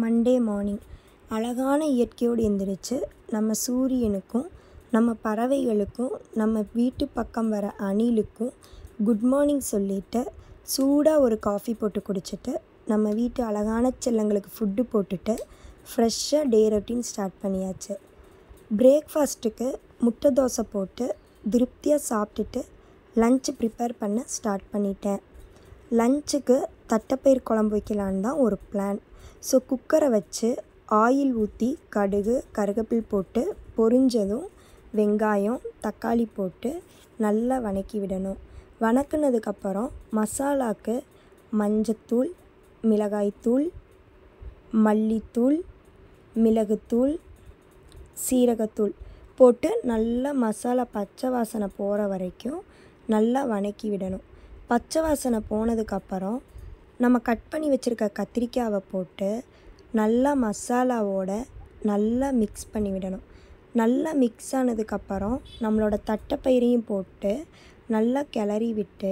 Monday morning அழகான இயற்கையோடு எந்திரிச்சு நம்ம சூரியனுக்கும் நம்ம பறவைகளுக்கும் நம்ம வீட்டு பக்கம் வர அணிலுக்கும் குட் மார்னிங் சொல்லிவிட்டு சூடாக ஒரு காஃபி போட்டு குடிச்சிட்டு நம்ம வீட்டு அழகான செல்லங்களுக்கு ஃபுட்டு போட்டுட்டு ஃப்ரெஷ்ஷாக டே ரொட்டீன் ஸ்டார்ட் பண்ணியாச்சு. பிரேக்ஃபாஸ்ட்டுக்கு முட்டை தோசை போட்டு திருப்தியாக சாப்பிட்டுட்டு லன்ச்சு ப்ரிப்பேர் பண்ண ஸ்டார்ட் பண்ணிட்டேன். லன்ச்சுக்கு தட்டைப்பயிர் குழம்பு வைக்கலான்னு தான் ஒரு பிளான். ஸோ குக்கரை வச்சு ஆயில் ஊற்றி கடுகு கருவேப்பிலை போட்டு பொரிஞ்சதும் வெங்காயம் தக்காளி போட்டு நல்லா வதக்கி விடணும். வதக்குனதுக்கப்புறம் மசாலாவுக்கு மஞ்சத்தூள், மிளகாய்த்தூள், மல்லித்தூள், மிளகுத்தூள், சீரகத்தூள் போட்டு நல்லா மசாலா பச்சை வாசனை போகிற வரைக்கும் நல்லா வதக்கி விடணும். பச்சை வாசனை போனதுக்கப்புறம் நம்ம கட் பண்ணி வச்சுருக்க கத்திரிக்காவை போட்டு நல்லா மசாலாவோட நல்லா மிக்ஸ் பண்ணி விடணும். நல்லா மிக்ஸ் ஆனதுக்கப்புறம் நம்மளோட தட்டைப்பயிரையும் போட்டு நல்லா கிளறி விட்டு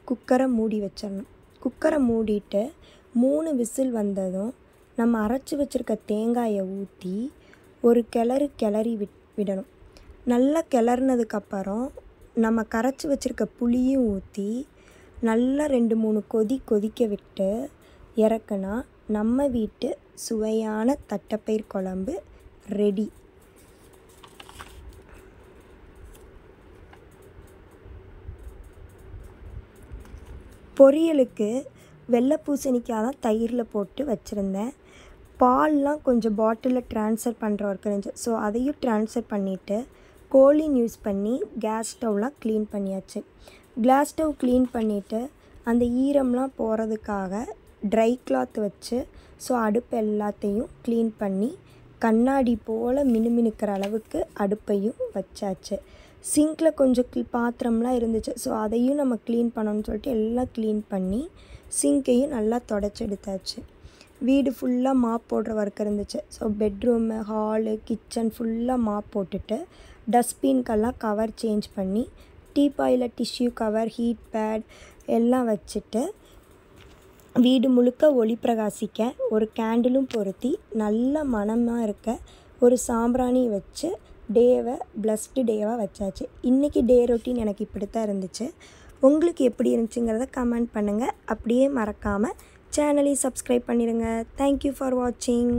குக்கரை மூடி வச்சிடணும். குக்கரை மூடிட்டு 3 விசில் வந்ததும் நம்ம அரைச்சி வச்சுருக்க தேங்காயை ஊற்றி ஒரு கிளறி விடணும். நல்லா கிளறினதுக்கப்புறம் நம்ம கரைச்சி வச்சுருக்க புளியும் ஊற்றி நல்லா 2-3 கொதிக்க விட்டு இறக்குனா நம்ம வீட்டு சுவையான தட்டைப்பயிர் குழம்பு ரெடி. பொரியலுக்கு வெள்ளை பூசணிக்காய் தான் தயிரில் போட்டு வச்சுருந்தேன். பால்லாம் கொஞ்சம் பாட்டிலில் ட்ரான்ஸ்ஃபர் பண்ணுற ஒர்க் இருந்துச்சு. ஸோ அதையும் ட்ரான்ஸ்ஃபர் பண்ணிவிட்டு கோலின் யூஸ் பண்ணி கேஸ் ஸ்டவ்லாம் க்ளீன் பண்ணியாச்சு. கேஸ் ஸ்டவ் க்ளீன் பண்ணிவிட்டு அந்த ஈரம்லாம் போகிறதுக்காக ட்ரை கிளாத் வச்சு ஸோ அடுப்பு எல்லாத்தையும் க்ளீன் பண்ணி கண்ணாடி போல் மினுமினுக்கிற அளவுக்கு அடுப்பையும் வச்சாச்சு. சிங்கில் கொஞ்சம் பாத்திரம்லாம் இருந்துச்சு. ஸோ அதையும் நம்ம க்ளீன் பண்ணணும்னு சொல்லிட்டு எல்லாம் க்ளீன் பண்ணி சிங்கையும் நல்லா தொடச்சி எடுத்தாச்சு. வீடு ஃபுல்லாக மாப் போடுற ஒர்க் இருந்துச்சு. ஸோ பெட்ரூமு, ஹாலு, கிச்சன் ஃபுல்லாக மாப் போட்டுட்டு டஸ்ட்பின்கெல்லாம் கவர் சேஞ்ச் பண்ணி டீப்பாயில் டிஷ்யூ கவர், ஹீட் பேட் எல்லாம் வச்சுட்டு வீடு முழுக்க ஒளி பிரகாசிக்க ஒரு கேண்டிலும் பொருத்தி நல்ல மணமாக இருக்க ஒரு சாம்பிராணி வச்சு டேவை பிளஸ்டு டேவாக வச்சாச்சு. இன்றைக்கி டே ரொட்டீன் எனக்கு இப்படி தான் இருந்துச்சு. உங்களுக்கு எப்படி இருந்துச்சுங்கிறத கமெண்ட் பண்ணுங்கள். அப்படியே மறக்காமல் சேனலையும் சப்ஸ்கிரைப் பண்ணிடுங்க. தேங்க்யூ ஃபார் வாட்சிங்.